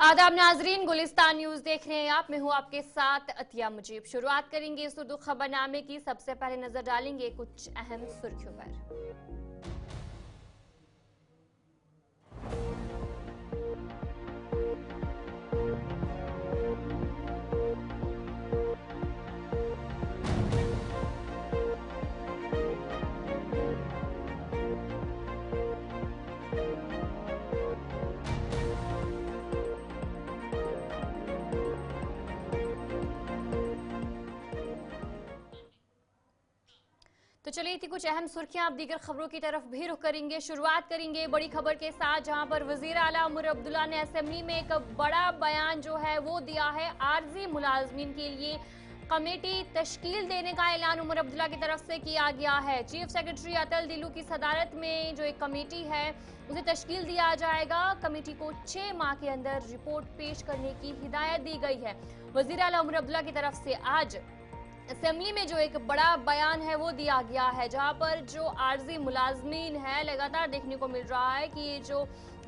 आदाब नाजरीन, गुलिस्तान न्यूज देख रहे हैं आप। मैं हूं आपके साथ अतिया मुजीब। शुरुआत करेंगे इस उर्दू खबरनामे की। सबसे पहले नजर डालेंगे कुछ अहम सुर्खियों पर। तो चलिए थी कुछ अहम सुर्खियां। आप दीगर खबरों की तरफ भी रुख करेंगे। शुरुआत करेंगे बड़ी खबर के साथ, जहां पर वजीर आला उमर अब्दुल्ला ने असेंबली में एक बड़ा बयान जो है वो दिया है। आर्जी मुलाजमीन के लिए कमेटी तश्कील देने का ऐलान उमर अब्दुल्ला की तरफ से किया गया है। चीफ सेक्रेटरी अतल दिलू की सदारत में जो एक कमेटी है उसे तश्कील दिया जाएगा। कमेटी को 6 माह के अंदर रिपोर्ट पेश करने की हिदायत दी गई है। वजीर आला उमर अब्दुल्ला की तरफ से आज असेंबली में जो एक बड़ा बयान है वो दिया गया है, जहां पर जो आर्जी मुलाजमीन है लगातार देखने को मिल रहा है कि ये जो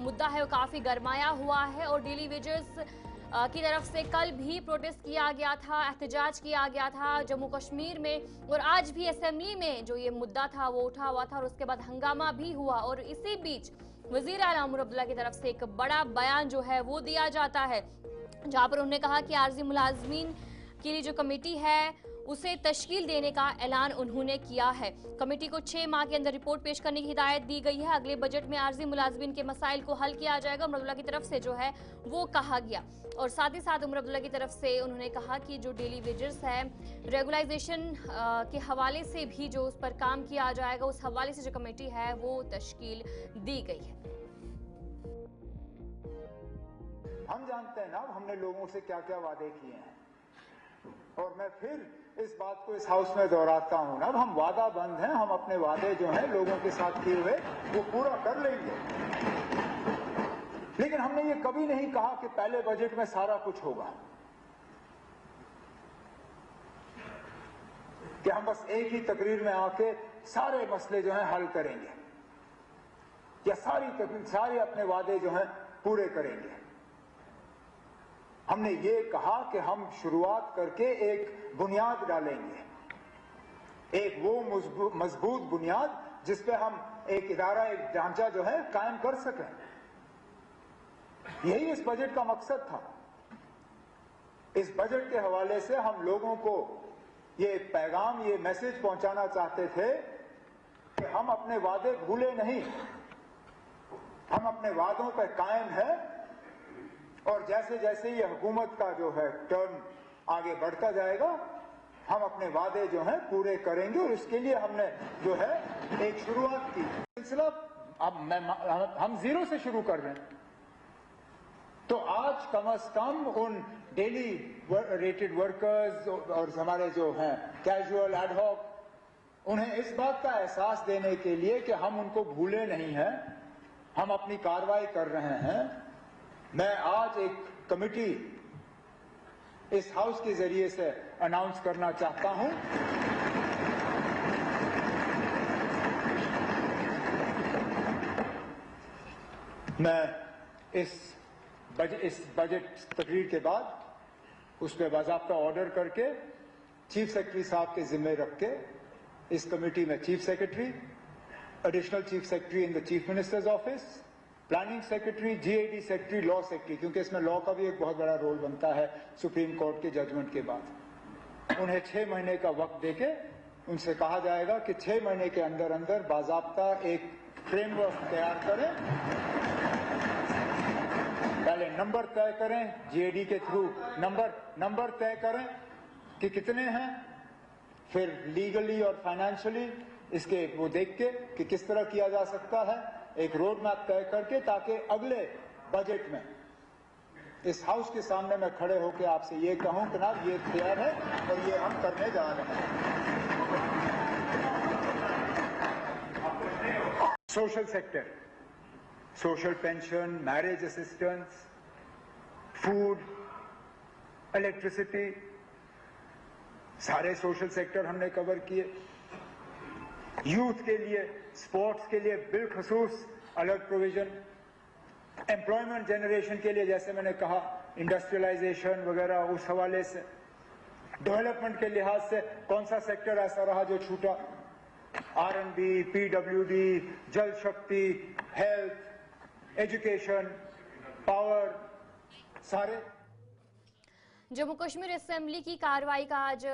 मुद्दा है वो काफी गरमाया हुआ है और डेली वेजेस की तरफ से कल भी प्रोटेस्ट किया गया था, एहतजाज किया गया था जम्मू कश्मीर में, और आज भी असेंबली में जो ये मुद्दा था वो उठा हुआ था और उसके बाद हंगामा भी हुआ। और इसी बीच वजीर आला उमर अब्दुल्ला की तरफ से एक बड़ा बयान जो है वो दिया जाता है, जहां पर उन्होंने कहा कि आर्जी मुलाजमीन के लिए जो कमेटी है उसे तश्कील देने का ऐलान उन्होंने किया है। कमेटी को 6 माह के अंदर रिपोर्ट पेश करने की हिदायत दी गई है। अगले बजट में आर्जी मुलाजमीन के मसाइल को हल किया जाएगा, उमर अब्दुल्ला की तरफ से जो है वो कहा गया। और साथ ही साथ उमर अब्दुल्ला की तरफ से उन्होंने कहा कि जो डेली वेजेस है रेगुलाइजेशन के हवाले से भी जो उस पर काम किया जाएगा, उस हवाले से जो कमेटी है वो तश्कील दी गई है। हम जानते हैं ना हमने लोगों से क्या क्या वादे किए हैं, और मैं फिर इस बात को इस हाउस में दोहराता हूं ना, हम वादा बंद हैं। हम अपने वादे जो हैं लोगों के साथ किए हुए वो पूरा कर लेंगे। लेकिन हमने ये कभी नहीं कहा कि पहले बजट में सारा कुछ होगा, कि हम बस एक ही तकरीर में आके सारे मसले जो हैं हल करेंगे या सारे अपने वादे जो हैं पूरे करेंगे। हमने ये कहा कि हम शुरुआत करके एक बुनियाद डालेंगे, एक वो मजबूत बुनियाद जिस पे हम एक इदारा, एक ढांचा जो है कायम कर सकें। यही इस बजट का मकसद था। इस बजट के हवाले से हम लोगों को ये पैगाम, ये मैसेज पहुंचाना चाहते थे कि हम अपने वादे भूले नहीं, हम अपने वादों पर कायम हैं, और जैसे जैसे ये हुकूमत का जो है टर्म आगे बढ़ता जाएगा हम अपने वादे जो हैं पूरे करेंगे। और इसके लिए हमने जो है एक शुरुआत की सिलसिला। अब हम जीरो से शुरू कर रहे हैं, तो आज कम से कम उन डेली रेटेड वर्कर्स और हमारे जो हैं कैजुअल एडहॉक, उन्हें इस बात का एहसास देने के लिए कि हम उनको भूले नहीं हैं, हम अपनी कार्रवाई कर रहे हैं। मैं आज एक कमेटी इस हाउस के जरिए से अनाउंस करना चाहता हूं। मैं इस बजट तकरीर के बाद उस पर बाज़ाब्ता ऑर्डर करके चीफ सेक्रेटरी साहब के जिम्मे रख के इस कमेटी में chief secretary, additional chief secretary in the chief minister's office, planning secretary, GAD secretary, law secretary, क्योंकि इसमें लॉ का भी एक बहुत बड़ा रोल बनता है सुप्रीम कोर्ट के जजमेंट के बाद, उन्हें 6 महीने का वक्त देके उनसे कहा जाएगा कि 6 महीने के अंदर अंदर बाज़ाब्ता एक फ्रेमवर्क तैयार करें। पहले नंबर तय करें, जीएडी के थ्रू नंबर तय करें कि कितने हैं, फिर लीगली और फाइनेंशियली इसके वो देख के कि किस तरह किया जा सकता है, एक रोड मैप तय करके, ताकि अगले बजट में इस हाउस के सामने मैं खड़े होकर आपसे ये कहूं कि ना ये तैयार है और ये हम करने जा रहे हैं। Social sector, social pension, marriage assistance, food, electricity, सारे सोशल सेक्टर हमने कवर किए। यूथ के लिए, स्पोर्ट्स के लिए बिलखसूस अलग प्रोविजन, एम्प्लॉयमेंट जनरेशन के लिए जैसे मैंने कहा इंडस्ट्रियलाइजेशन वगैरह, उस हवाले से डेवलपमेंट के लिहाज से कौन सा सेक्टर ऐसा रहा जो छूटा? R&D, PWD, जल शक्ति, हेल्थ, एजुकेशन, पावर, सारे। जम्मू कश्मीर असेंबली की कार्रवाई का आज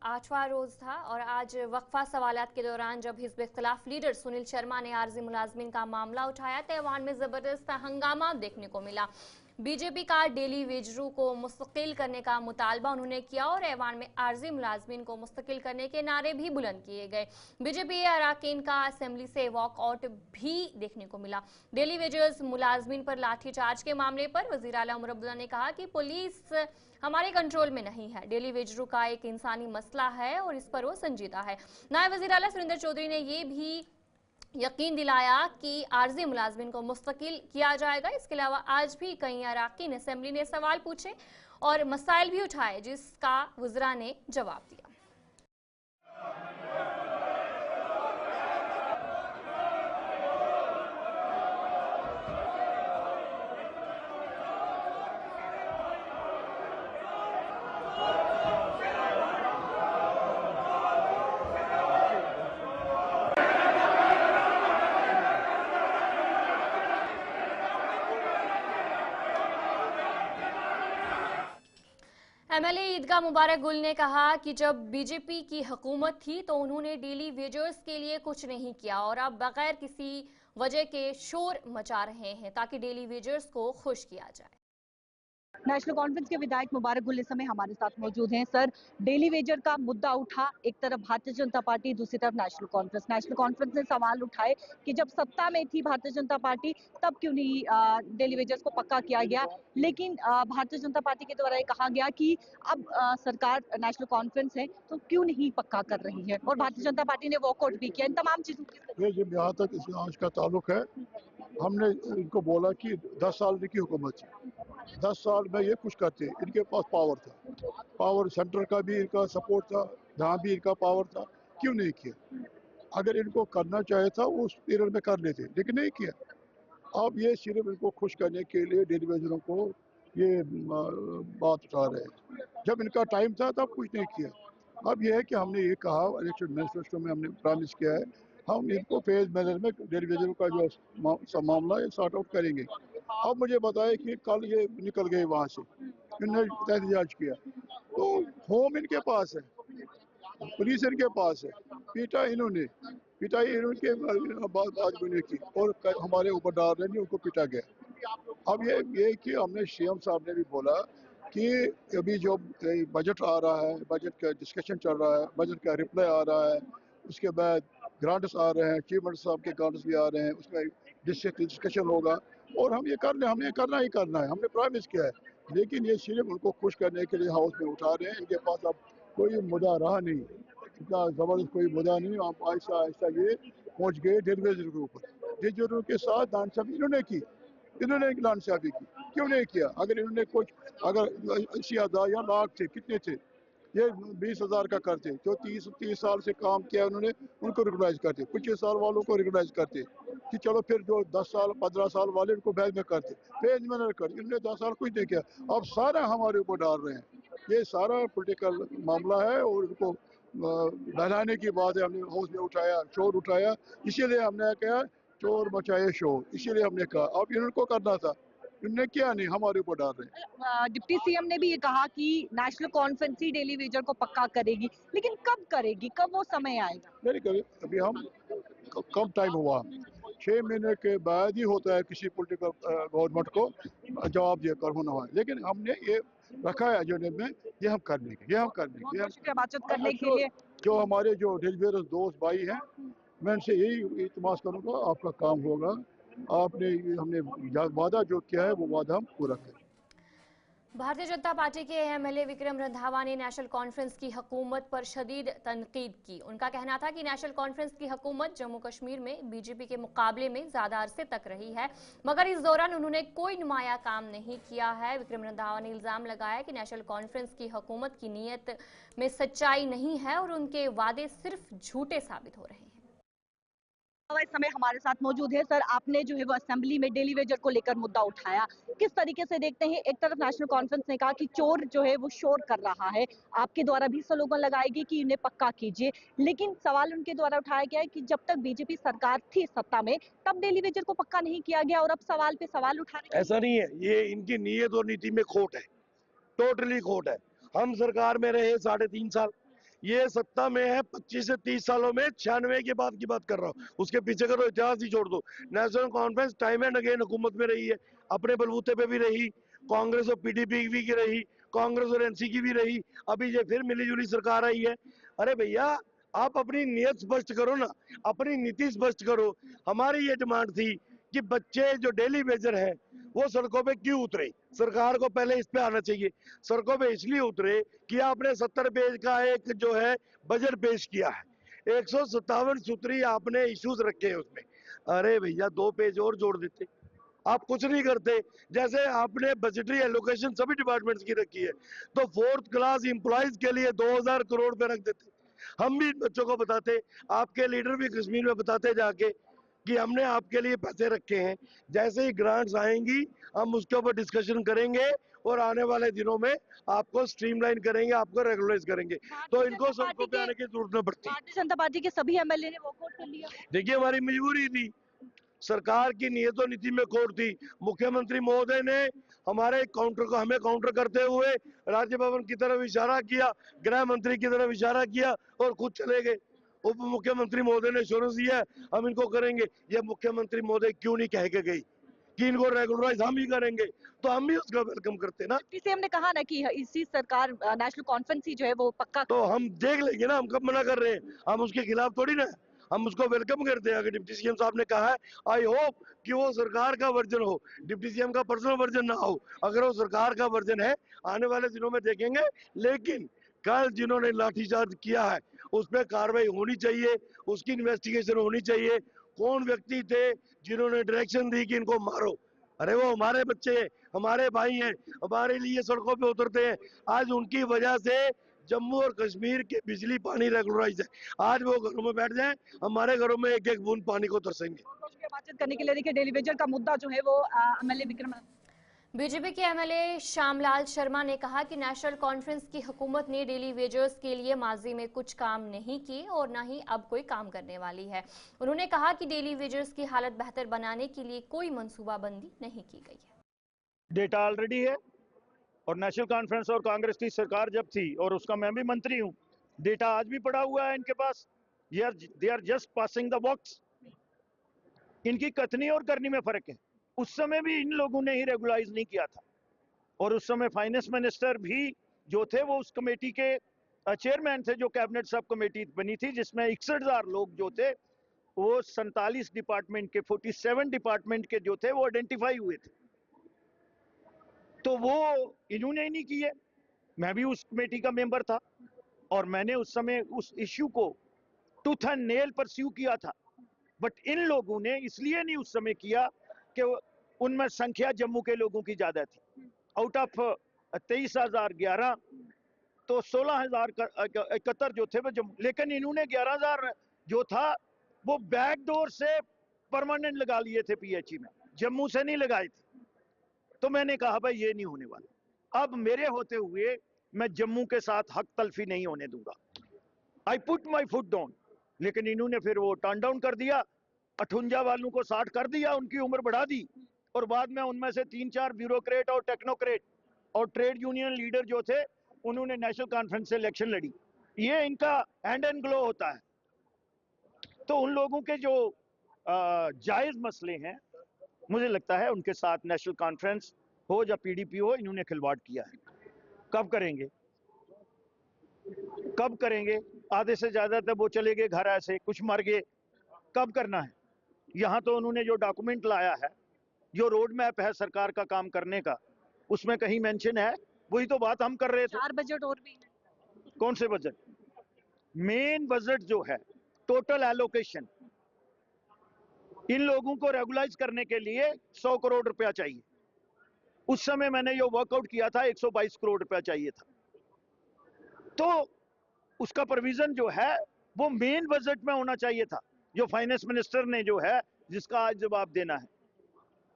8वां रोज था और आज वक्फा सवालात के दौरान जब हिज़्ब इख्तिलाफ लीडर सुनील शर्मा ने आर्जी मुलाजमीन का मामला उठाया तो ऐवान में जबरदस्त हंगामा देखने को मिला। बीजेपी का डेली वेजरू को मुस्तकिल करने का मुतालबा उन्होंने किया और ऐवान में आर्जी मुलाजमीन को मुस्तकिल करने के नारे भी बुलंद किए गए। बीजेपी अरकान का असेंबली से वॉकआउट भी देखने को मिला। डेली वेजर्स मुलाजमीन पर लाठीचार्ज के मामले पर वजीर आला उमर अब्दुल्ला ने कहा कि पुलिस हमारे कंट्रोल में नहीं है, डेली वेजरू का एक इंसानी मसला है और इस पर वो संजीदा है। नायब वजीर आला सुरेंद्र चौधरी ने ये भी यकीन दिलाया कि आर्जी मुलाजमीन को मुस्तकिल किया जाएगा। इसके अलावा आज भी कई अरकान असेंबली ने सवाल पूछे और मसाइल भी उठाए जिसका वज़रा ने जवाब दिया। एमएलए ईदगाह मुबारक गुल ने कहा कि जब बीजेपी की हुकूमत थी तो उन्होंने डेली वेजर्स के लिए कुछ नहीं किया और अब बगैर किसी वजह के शोर मचा रहे हैं ताकि डेली वेजर्स को खुश किया जाए। नेशनल कॉन्फ्रेंस के विधायक मुबारक गुल इस समय हमारे साथ मौजूद हैं। सर, डेली वेजर का मुद्दा उठा, एक तरफ भारतीय जनता पार्टी, दूसरी तरफ नेशनल कॉन्फ्रेंस ने सवाल उठाए कि जब सत्ता में थी भारतीय जनता पार्टी तब क्यों नहीं डेली वेजर्स को पक्का किया गया, लेकिन भारतीय जनता पार्टी के द्वारा ये कहा गया कि अब सरकार नेशनल कॉन्फ्रेंस है तो क्यों नहीं पक्का कर रही है और भारतीय जनता पार्टी ने वॉकआउट भी किया। इन तमाम चीजों ये जब यहाँ तक इस आज का ताल्लुक है, हमने इनको बोला कि 10 साल की हुकूमत थी, 10 साल में ये कुछ करते, इनके पास पावर था, पावर सेंटर का भी इनका सपोर्ट था, जहाँ भी इनका पावर था, क्यों नहीं किया? अगर इनको करना चाहे था उस पीरियड में कर लेते, लेकिन नहीं किया। अब ये सिर्फ इनको खुश करने के लिए डेली वेजरों को ये बात उठा रहे हैं। जब इनका टाइम था तब कुछ नहीं किया। अब यह है कि हमने ये कहा, इलेक्शन मैनिफेस्टो में हमने प्रॉमिस किया है, हम इनको फेज मैनर में डेली वेजरों का जो मामला है सॉर्ट आउट करेंगे। अब मुझे बताए कि कल ये निकल गए वहाँ से, इन्होंने एहतजाज किया, तो होम इनके पास है, पुलिस इनके पास है, पिटाई इन्होंने बात बुने की और हमारे ऊपर डाल रहे हैं, उनको पीटा गया। अब ये कि हमने सीएम साहब ने भी बोला कि अभी जो बजट आ रहा है, बजट का डिस्कशन चल रहा है, बजट का रिप्लाई आ रहा है, उसके बाद ग्रांट्स आ रहे हैं, चीफ मिनिस्टर साहब के ग्रांट्स भी आ रहे हैं, उसमें डिस्कशन होगा और हम ये हमें करना ही करना है, हमने प्रॉमिस किया है। लेकिन ये सिर्फ उनको खुश करने के लिए हाउस में उठा रहे हैं। इनके पास अब कोई मुद्दा रहा नहीं, इतना ज़बरदस्त कोई मुद्दा नहीं। आप आहिस्ता आहिस्ता ये पहुँच गए डेली वेजर के ऊपर। डेली वेजरों के साथ नाइंसाफ़ी इन्होंने की, नाइंसाफ़ी की, क्यों नहीं किया? अगर इन्होंने कुछ, अगर 80,000 या लाख थे, कितने थे, ये 20,000 का करते, जो 30 साल से काम किया उन्होंने, उनको रिकॉग्नाइज करते, 25 साल वालों को रिकॉग्नाइज करते कि चलो फिर जो 10 साल 15 साल वाले उनको बैच में करते, फेज मैनर करते। इन्होंने 10 साल कुछ नहीं किया, अब सारा हमारे ऊपर डाल रहे हैं। ये सारा पॉलिटिकल मामला है और इनको बहलाने की बात है। हमने हाउस में उठाया, शोर उठाया, इसीलिए हमने कहा चोर मचाए शोर, इसीलिए हमने कहा अब इनको करना था, इन्होंने क्या नहीं, हमारे ऊपर डाल रहे हैं। डिप्टी सीएम ने भी ये कहा कि नेशनल कॉन्फ्रेंस ही डेली वेजर को पक्का करेगी, लेकिन कब करेगी, कब वो समय आएगा? नहीं करे, अभी हम कम टाइम हुआ, 6 महीने के बाद ही होता है किसी पॉलिटिकल गवर्नमेंट को जवाब देकर होना है। लेकिन हमने ये रखा है एजेंडे में, ये हम कर लेंगे, बातचीत करने के लिए जो हमारे जो डेलीवेजर दोस्त भाई हैं, मैं इनसे यही इल्तिमास करूँगा, आपका काम होगा, आपने हमने वादा जो किया है वो वादा हम पूरा करें। भारतीय जनता पार्टी के एमएलए विक्रम रंधावा ने नेशनल कॉन्फ्रेंस की हुकूमत पर शदीद तनकीद की। उनका कहना था कि नेशनल कॉन्फ्रेंस की हुकूमत जम्मू कश्मीर में बीजेपी के मुकाबले में ज्यादा अरसे तक रही है, मगर इस दौरान उन्होंने कोई नुमाया काम नहीं किया है। विक्रम रंधावा ने इल्जाम लगाया कि नेशनल कॉन्फ्रेंस की हुकूमत की नीयत में सच्चाई नहीं है और उनके वादे सिर्फ झूठे साबित हो रहे हैं। इस समय हमारे साथ मौजूद है। सर, आपने जो है वो असेंबली में डेली वेजर को लेकर मुद्दा उठाया, किस तरीके से देखते हैं? एक तरफ नेशनल कॉन्फ्रेंस ने कहा कि चोर जो है वो शोर कर रहा है, आपके द्वारा भी स्लोगन लगाएगी कि इन्हें पक्का कीजिए, लेकिन सवाल उनके द्वारा उठाया गया है कि जब तक बीजेपी सरकार थी सत्ता में तब डेली वेजर को पक्का नहीं किया गया, और अब सवाल पे सवाल उठाने ऐसा नहीं है, ये इनकी नीयत और नीति में खोट है, टोटली खोट है। हम सरकार में रहे 3.5 साल, ये सत्ता में है 25 से 30 सालों में, 96 के बाद की बात कर रहा हूँ, उसके पीछे का तो इतिहास ही छोड़ दो। National conference time and again हुकूमत में रही है, अपने बलबूते पे भी रही, कांग्रेस और पीडीपी भी की रही, कांग्रेस और एनसी की भी रही, अभी ये फिर मिली जुली सरकार आई है। अरे भैया, आप अपनी नीयत स्पष्ट करो ना, अपनी नीति स्पष्ट करो। हमारी ये डिमांड थी कि बच्चे जो डेली वेजर है वो सड़कों पे क्यों उतरे। सरकार को पहले इस पे आना चाहिए। सड़कों पे इसलिए उतरे कि आपने 70 पेज का एक जो है बजट पेश किया है, 157 सूत्री आपने इश्यूज रखे हैं उसमें। अरे भैया, 2 पेज और जोड़ देते, आप कुछ नहीं करते। जैसे आपने बजटरी एलोकेशन सभी डिपार्टमेंट्स की रखी है, तो 4th क्लास एम्प्लॉइज के लिए 2000 करोड़ पे रख देते। हम भी बच्चों को बताते, आपके लीडर भी कश्मीर में बताते जाके कि हमने आपके लिए पैसे रखे हैं, जैसे ही ग्रांट्स आएंगी हम उसके ऊपर डिस्कशन करेंगे और आने वाले दिनों में आपको स्ट्रीमलाइन करेंगे, आपको रेगुलराइज करेंगे। तो इनको सड़कों पे आने की जरूरत न पड़ती। भारतीय जनता पार्टी के सभी एमएलए ने वॉकआउट कर लिया। देखिए, हमारी मजबूरी थी, सरकार की नियत और नीति में खोट थी। मुख्यमंत्री महोदय ने हमें काउंटर करते हुए राज्य भवन की तरफ इशारा किया, गृह मंत्री की तरफ इशारा किया और खुद चले गए। उप मुख्यमंत्री महोदय ने एश्योरेंस दिया है हम इनको करेंगे। ये मुख्यमंत्री महोदय क्यों नहीं कह के गई कि इनको रेगुलराइज हम ही करेंगे, तो हम भी उसका वेलकम करते ना। सीएम ने कहा ना कि इसी सरकार नेशनल कॉन्फ्रेंस ही जो है वो पक्का, तो हम देख लेंगे ना, हम कब मना कर रहे हैं, हम उसके खिलाफ थोड़ी ना, हम उसको वेलकम करते हैं। अगर डिप्टी सीएम साहब ने कहा है, आई होप कि वो सरकार का वर्जन हो, डिप्टी सीएम का पर्सनल वर्जन ना हो। अगर वो सरकार का वर्जन है, आने वाले दिनों में देखेंगे। लेकिन कल जिन्होंने लाठीचार्ज किया है उस पर कार्रवाई होनी चाहिए, उसकी इन्वेस्टिगेशन होनी चाहिए। कौन व्यक्ति थे जिन्होंने डायरेक्शन दी कि इनको मारो? अरे वो हमारे बच्चे हैं, हमारे भाई हैं, हमारे लिए सड़कों पे उतरते हैं। आज उनकी वजह से जम्मू और कश्मीर के बिजली पानी रेगुलराइज है। आज वो घरों में बैठ जाएं, हमारे घरों में एक एक बूंद पानी को तरसेंगे। बातचीत करने के लिए देखिए डेली वेजर का मुद्दा जो है वो एमएलए विक्रम, बीजेपी के एमएलए श्यामलाल शर्मा ने कहा कि नेशनल कॉन्फ्रेंस की हुकूमत ने डेली वेजर्स के लिए माजी में कुछ काम नहीं किए और न ही अब कोई काम करने वाली है। उन्होंने कहा कि डेली वेजर्स की हालत बेहतर बनाने के लिए कोई मंसूबाबंदी नहीं की गई है। डेटा ऑलरेडी है और नेशनल कॉन्फ्रेंस और कांग्रेस की सरकार जब थी और उसका मैं भी मंत्री हूं, डेटा आज भी पड़ा हुआ है इनके पास। They are just passing the box. इनकी कथनी और करनी में फर्क है। उस समय भी इन लोगों ने ही रेगुलाइज नहीं किया था और उस समय फाइनेंस मिनिस्टर भी जो थे वो उस कमेटी के चेयरमैन थे, जो कैबिनेट सब कमेटी बनी थी जिसमें 61,000 लोग जो थे वो 47 डिपार्टमेंट के 47 डिपार्टमेंट के जो थे वो आइडेंटिफाई हुए थे। तो वो इन्होंने ही नहीं किए। मैं भी उस कमेटी का मेंबर था और मैंने उस समय उस इश्यू को टूथ एंड नेल परस्यू किया था। बट इन लोगों ने इसलिए नहीं उस समय किया कि उनमें संख्या जम्मू के लोगों की ज्यादा थी। आउट ऑफ 23,011 तो 16,071 जो थे वो जम्मू, लेकिन इन्होंने 11,000 जो था वो बैकडोर से परमानेंट लगा लिए थे पीएचई में, जम्मू से नहीं लगाए थे। तो मैंने कहा भाई ये नहीं होने वाला। अब मेरे होते हुए मैं जम्मू के साथ हक तलफी नहीं होने दूंगा। I put my foot down. लेकिन इन्होंने फिर वो टर्न डाउन कर दिया, 58 वालों को 60 कर दिया, उनकी उम्र बढ़ा दी और बाद में उनमें से 3-4 ब्यूरोक्रेट और टेक्नोक्रेट और ट्रेड यूनियन लीडर जो थे उन्होंने नेशनल कॉन्फ्रेंस से इलेक्शन लड़ी। ये इनका हैंड एंड ग्लो होता है। तो उन लोगों के जो जायज मसले हैं, मुझे लगता है उनके साथ नेशनल कॉन्फ्रेंस हो या पीडीपी हो, इन्होंने खिलवाड़ किया है। कब करेंगे, कब करेंगे? आधे से ज्यादा तब वो चले गए घर, ऐसे कुछ मर गए। कब करना है? यहाँ तो उन्होंने जो डॉक्यूमेंट लाया है, जो रोड मैप है सरकार का काम करने का, उसमें कहीं मेंशन है? वही तो बात हम कर रहे थे। 4 बजट और भी कौन से बजट? मेन बजट जो है टोटल एलोकेशन, इन लोगों को रेगुलाइज करने के लिए 100 करोड़ रुपया चाहिए। उस समय मैंने जो वर्कआउट किया था 122 करोड़ रुपया चाहिए था। तो उसका प्रोविजन जो है वो मेन बजट में होना चाहिए था। जो फाइनेंस मिनिस्टर ने जो है जिसका आज जवाब देना है।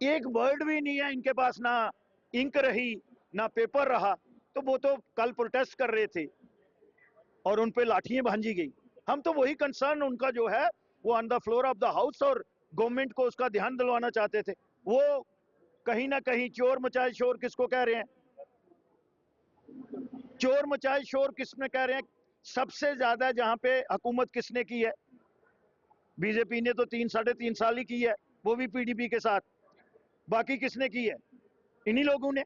एक वर्ड भी नहीं है इनके पास, ना इंक रही ना पेपर रहा। तो वो तो कल प्रोटेस्ट कर रहे थे और उन पे लाठियां भांजी गई। हम तो वही कंसर्न उनका जो है वो on the floor of the house और गवर्नमेंट को उसका ध्यान दिलवाना चाहते थे। वो कहीं ना कहीं चोर मचाए शोर किसको कह रहे हैं? चोर मचाए शोर किसने कह रहे हैं? सबसे ज्यादा जहां पे हुकूमत किसने की है? बीजेपी ने तो 3-3.5 साल ही की है, वो भी पीडीपी के साथ। बाकी किसने की है? इन्हीं लोगों ने।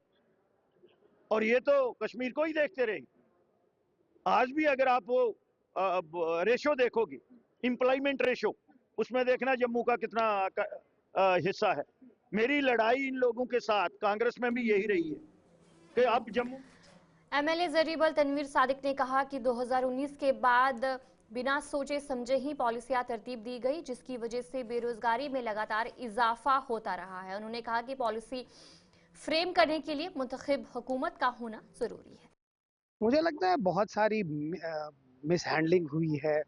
और ये तो कश्मीर को ही देखते रहे। आज भी अगर आप वो रेशो देखोगे, एम्प्लॉयमेंट रेशो, उसमें देखना जम्मू का कितना हिस्सा है। मेरी लड़ाई इन लोगों के साथ कांग्रेस में भी यही रही है कि अब जम्मू। एमएलए जरीबल तनवीर सादिक ने कहा कि 2019 के बाद बिना सोचे समझे ही पॉलिसियां तरतीब दी गई, जिसकी वजह से बेरोजगारी में लगातार इजाफा होता रहा है। उन्होंने कहा कि पॉलिसी फ्रेम करने के लिए मुंतखब हुकूमत का होना जरूरी है। मुझे लगता है बहुत सारी मिस हैंडलिंग हुई है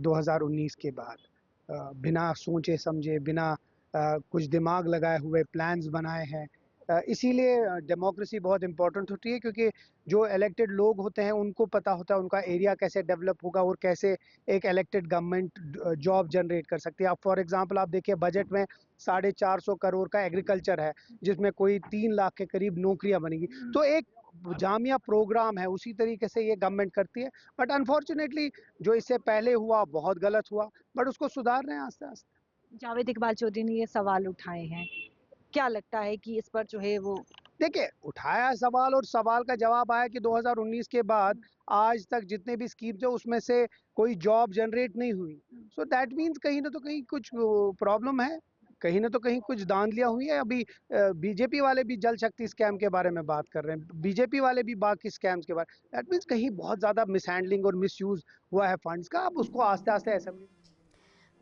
2019 के बाद। बिना सोचे समझे, बिना कुछ दिमाग लगाए हुए प्लान्स बनाए हैं। इसीलिए डेमोक्रेसी बहुत इम्पोर्टेंट होती है, क्योंकि जो इलेक्टेड लोग होते हैं उनको पता होता है उनका एरिया कैसे डेवलप होगा और कैसे एक इलेक्टेड गवर्नमेंट जॉब जनरेट कर सकती है। आप फॉर एग्जांपल आप देखिए, बजट में 450 करोड़ का एग्रीकल्चर है, जिसमें कोई 3 लाख के करीब नौकरियां बनेगी। तो एक जामिया प्रोग्राम है, उसी तरीके से ये गवर्नमेंट करती है। बट अनफॉर्चुनेटली जो इससे पहले हुआ बहुत गलत हुआ, बट उसको सुधार रहे हैं आस्ते आस्ते। जावेद इकबाल चौधरी ने ये सवाल उठाए हैं, क्या लगता है कि इस पर जो है वो? देखिए, उठाया सवाल और सवाल का जवाब आया कि 2019 के बाद आज तक जितने भी स्कीम्स है उसमें से कोई जॉब जनरेट नहीं हुई। सो दैट मीन्स कहीं ना तो कहीं कुछ प्रॉब्लम है, कहीं ना तो कहीं कुछ धांधलियां हुई है। अभी बीजेपी वाले भी जल शक्ति स्कैम के बारे में बात कर रहे हैं, बीजेपी वाले भी बाकी स्कैम्स के बारे। दैट मीन्स कहीं बहुत ज्यादा मिसहैंडलिंग और मिसयूज हुआ है फंड्स का। अब उसको आस्ते आस्ते असेंबली।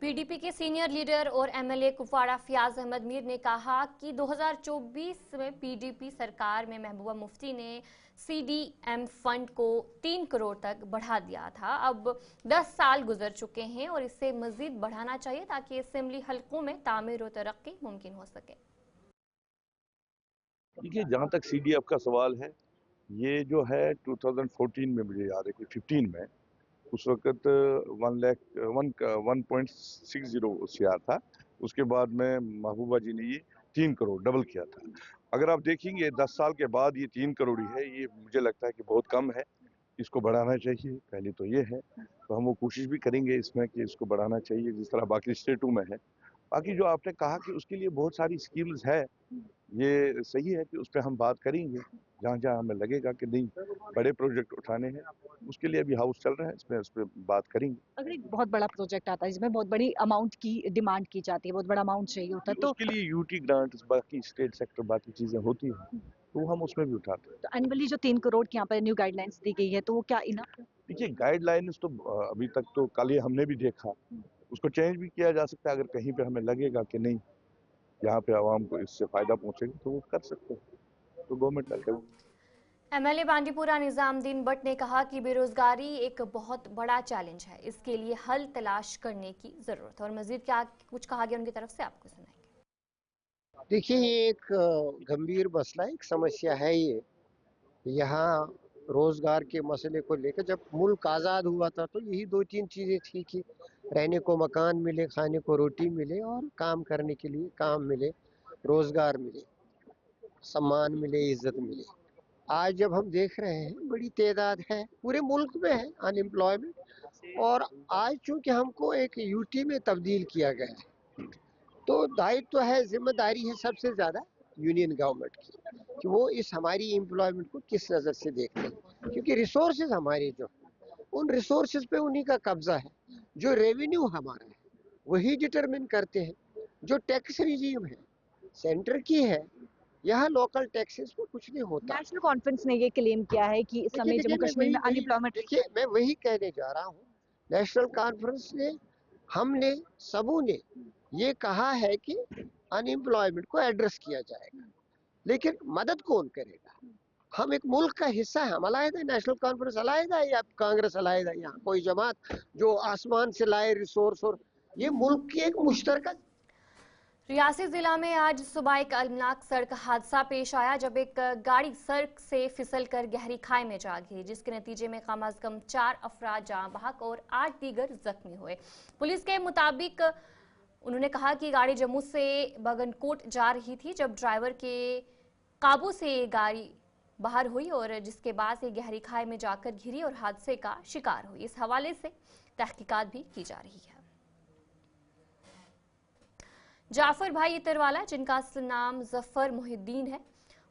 पीडीपी के सीनियर लीडर और एमएलए कुपवाड़ा फयाज अहमद मीर ने कहा कि 2024 में पीडीपी सरकार में महबूबा मुफ्ती ने सीडीएम फंड को 3 करोड़ तक बढ़ा दिया था। अब 10 साल गुजर चुके हैं और इसे मजीद बढ़ाना चाहिए ताकि असेंबली हलकों में तामीर और तरक्की मुमकिन हो सके। देखिए, जहाँ तक सीडीएफ का सवाल है, ये जो है 2014 में मुझे याद है कि 15 में उस वक्त 1.60 सीआर था। उसके बाद में महबूबा जी ने ये 3 करोड़ डबल किया था। अगर आप देखेंगे 10 साल के बाद ये 3 करोड़ ही है, ये मुझे लगता है कि बहुत कम है। इसको बढ़ाना चाहिए, पहले तो ये है। तो हम वो कोशिश भी करेंगे इसमें कि इसको बढ़ाना चाहिए जिस तरह बाकी स्टेटों में है। बाकी जो आपने कहा कि उसके लिए बहुत सारी स्कीम्स है, ये सही है कि उस पर हम बात करेंगे। जहाँ जहाँ हमें लगेगा कि नहीं बड़े प्रोजेक्ट उठाने हैं, उसके लिए अभी हाउस चल रहा है, इसमें उस पर बात करेंगे। अगर एक बहुत बड़ा प्रोजेक्ट आता है जिसमें बहुत बड़ी अमाउंट की डिमांड की जाती है, बहुत बड़ा अमाउंट चाहिए होता है, तो उसके लिए यूटी ग्रांट, बाकी स्टेट सेक्टर, बाकी चीजें होती हैं, तो हम उसमें भी उठाते हैं। तो एनुअली जो 3 करोड़ की यहाँ पर न्यू गाइडलाइंस दी गई है, तो वो क्या इनफ है? देखिए, गाइडलाइंस तो अभी तक तो कल ही हमने भी देखा, उसको चेंज भी किया जा सकता है। अगर कहीं पे हमें लगेगा कि नहीं यहाँ पे आवाम को इससे फायदा पहुंचेगा तो वो कर सकते हैं, तो गवर्नमेंट कर। एमएलए बांडीपुरा निजामुद्दीन भट्ट ने कहा कि बेरोजगारी एक बहुत बड़ा चैलेंज है, इसके लिए हल तलाश करने की जरूरत है। और मजीद क्या कुछ कहा गया उनकी तरफ से, आपको सुनाएंगे। देखिए, ये एक गंभीर मसला है, एक समस्या है। ये यहाँ रोजगार के मसले को लेकर जब मुल्क आज़ाद हुआ था तो यही 2-3 चीज़ें थी कि रहने को मकान मिले, खाने को रोटी मिले और काम करने के लिए काम मिले, रोजगार मिले, सम्मान मिले, इज्जत मिले। आज जब हम देख रहे हैं बड़ी तादाद है, पूरे मुल्क में है अनएम्प्लॉयमेंट, और आज चूंकि हमको एक यूटी में तब्दील किया गया है तो दायित्व है, जिम्मेदारी है सबसे ज़्यादा यूनियन गवर्नमेंट की कि वो इस हमारी एम्प्लॉयमेंट को किस नज़र से देखते हैं, क्योंकि रिसोर्सेज हमारे जो उन रिसोर्सेज पे उन्हीं का कब्जा है। जो रेवेन्यू हमारा है वही डिटरमिन करते हैं। जो टैक्स रिजीम है सेंटर की है, यहाँ लोकल टैक्सेस में कुछ नहीं होता। नेशनल कॉन्फ्रेंस ने ये क्लेम किया है कि इस समय जम्मू कश्मीर में अनएम्प्लॉयमेंट। देखिए, मैं वही कहने जा रहा हूँ, नेशनल कॉन्फ्रेंस ने, हमने, सबों ने ये कहा है कि अनएम्प्लॉयमेंट को एड्रेस किया जाएगा, लेकिन मदद कौन करेगा? हम एक मुल्क का हिस्सा है, हम अलग है, नेशनल कॉन्फ्रेंस अलग है या कांग्रेस अलग है? यहाँ कोई जमात जो आसमान से लाए रिसोर्स और ये मुल्क की एक मुश्तरका। रियासी जिला में आज सुबह एक अलनाक सड़क हादसा पेश आया जब एक गाड़ी सड़क से फिसलकर गहरी खाई में जा गिरी, जिसके नतीजे में कम से कम 4 अफराद जान बहक और 8 दीगर जख्मी हुए। पुलिस के मुताबिक उन्होंने कहा कि गाड़ी जम्मू से बगनकोट जा रही थी जब ड्राइवर के काबू से ये गाड़ी बाहर हुई और जिसके बाद से गहरी खाई में जाकर घिरी और हादसे का शिकार हुई। इस हवाले से तहकीकात भी की जा रही है। जाफर भाई इतरवाला, जिनका असल नाम जफर मोहिद्दीन है,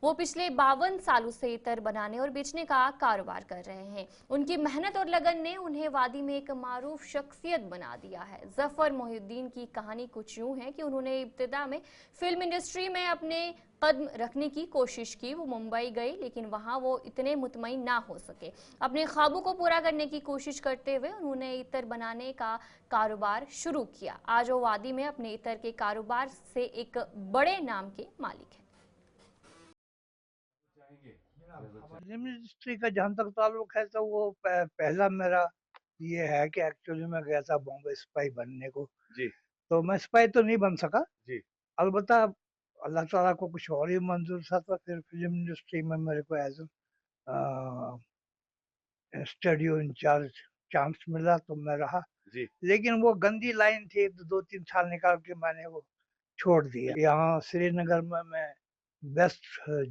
वो पिछले 52 सालों से इतर बनाने और बेचने का कारोबार कर रहे हैं। उनकी मेहनत और लगन ने उन्हें वादी में एक मारूफ शख्सियत बना दिया है। जफर मोहिद्दीन की कहानी कुछ यूं है कि उन्होंने इब्तिदा में फिल्म इंडस्ट्री में अपने कदम रखने की कोशिश की। वो मुंबई गए लेकिन वहां वो इतने मुतमईन ना हो सके। अपने ख्वाबों को पूरा करने की कोशिश करते हुए उन्होंने इतर बनाने का कारोबार शुरू किया। आज वो वादी में अपने इतर के कारोबार से एक बड़े नाम के मालिक हैं। फिल्म इंडस्ट्री का जहाँ तक ताल्लुक है तो वो पहला मेरा ये है कि एक्चुअली मैं गया था बॉम्बे स्पाई बनने को जी। तो मैं स्पाई तो नहीं बन सका जी। अलबत्ता अल्लाह ताला को कुछ और ही मंजूर था तो फिर फिल्म इंडस्ट्री में मेरे को एज स्टूडियो इंचार्ज चांस मिला तो मैं रहा जी। लेकिन वो गंदी लाइन थी तो 2-3 साल निकाल के मैंने वो छोड़ दिया। यहाँ श्रीनगर में मैं बेस्ट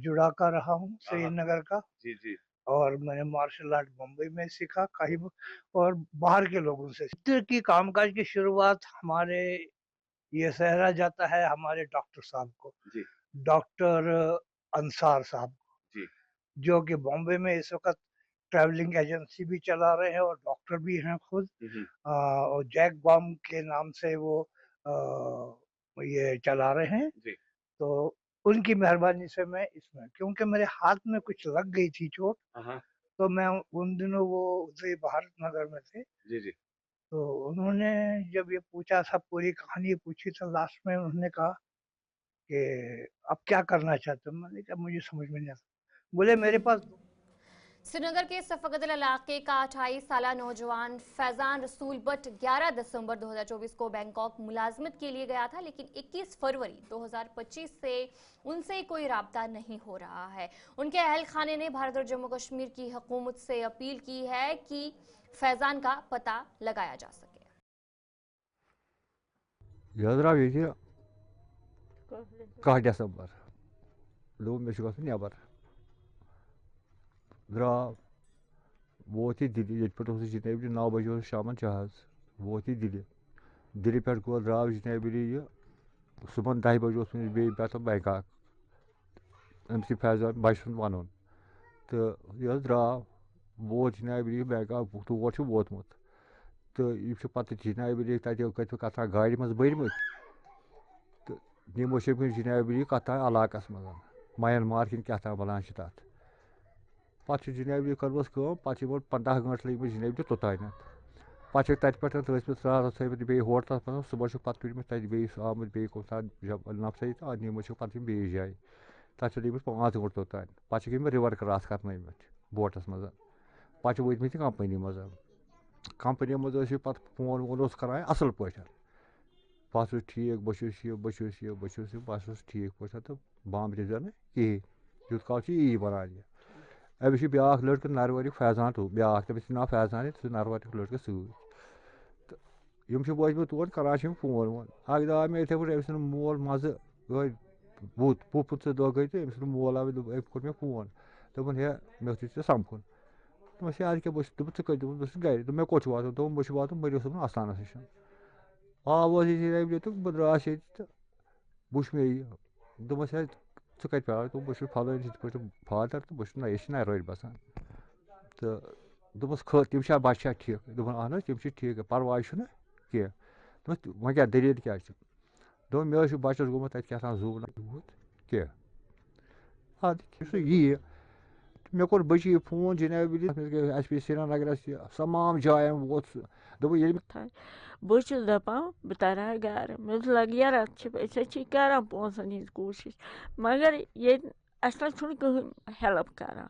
जुड़ाका रहा हूँ श्रीनगर का जी जी। और मैंने मार्शल आर्ट मुंबई में सीखा कहीं और बाहर के लोगों से। चित्र की कामकाज की शुरुआत हमारे ये सहरा जाता है हमारे डॉक्टर साहब को जी। डॉक्टर अंसार साहब को जी। जो कि बॉम्बे में इस वक्त ट्रैवलिंग एजेंसी भी चला रहे हैं और डॉक्टर भी हैं खुद और जैक बॉम के नाम से वो ये चला रहे हैं जी। तो उनकी मेहरबानी से मैं इसमें क्योंकि मेरे हाथ में कुछ लग गई थी चोट तो मैं उन दिनों वो उदय भारत नगर में थे जी जी। तो उन्होंने जब ये पूछा था पूरी कहानी पूछी तो लास्ट में उन्होंने कहा कि अब क्या करना चाहते हो। मैंने कहा मुझे समझ में नहीं आता। बोले मेरे पास श्रीनगर के सफकदल इलाके का 28 साला नौजवान फैजान रसूल भट्ट 11 दिसंबर 2024 को बैंकॉक मुलाजमत के लिए गया था लेकिन 21 फरवरी 2025 से उनसे कोई राब्ता नहीं हो रहा है। उनके अहल खाने ने भारत और जम्मू कश्मीर की हुकूमत से अपील की है कि फैजान का पता लगाया जा सके। द्राव वोत ही दिल्ली ये पे जनेब 9 बजे शाम जहाज वोत ही दिल्ली पे गो द्राव जनेब ये सुबह 10 बजे बे पे बैंकॉक अम्स फैजान बच वन तो यह द्राव वोत जनाब बैंकॉक तोर वोतमुत तो यह पे जनाब तत कथा गाड़ी मज बरमत तो निमो जनाब कथा इलाकस मज म्यांमार किन क्या वनान तथ पे जनाब कर्मस पे 15 घंटे लगे जनाब तोतान पे तत पे रात थोत बे होटल पे सुबह पे तुरमत तत आमुत बे नफसई तो निमो पे बेस जाए तथ लगे 5 घंटे तोतान पे गई रिवर क्रॉस कर बोटस मज पे वत कंपनी मज पे फोन वोन करान असल पे बस ठीक बस ठीक पे तो बम रिजन कहें यूत काल यी बनान अमिस ब्या लड़क नरवर फैजान तो ब्या तमिस नाव फैजान नरवर लड़क सम वोत तोर करान फोन वोन अक दो मे इथे पे अमिस मोल मज पुत दह गई तो अमिस मोल आव कोर मे फोन दोपन हे मे थे समखुन दोपस यार क्या दोप कत गर दोप मे कोट वात दोप बह वात मरियो सोन आस्थानस नश आव जनाब तो बह द्रास ये वुच मे दोपस है कत पे तो बह फलान पे फादर तो बह ना ये नरवर बसान तो दोपस तम बच्चा ठीक दोपन अहन तम ठीक परवाह कह वो क्या दलील क्या दोप मे बच्चस गोमुत क्या जू कह यी मे कोर बची फोन जनाब एस पी श्रीनगर तमाम जायन वोत बस दपान बह तरह गर मे लग यार कर पोसन हज कोशिश मगर ये कहीं हेल्प करान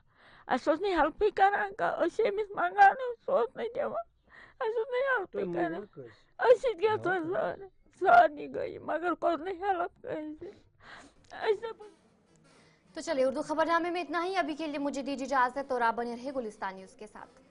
हेल्प कर मंगान सो दिवान असो नहीं हेल्प कर असित क्या तो सारी गई मगर को नहीं हेल्प कर ऐसे। तो चलिए उर्दू खबरनामे में इतना ही। अभी के लिए मुझे दीजिए इजाजत और आप बने रहे गुलिस्तान न्यूज के साथ।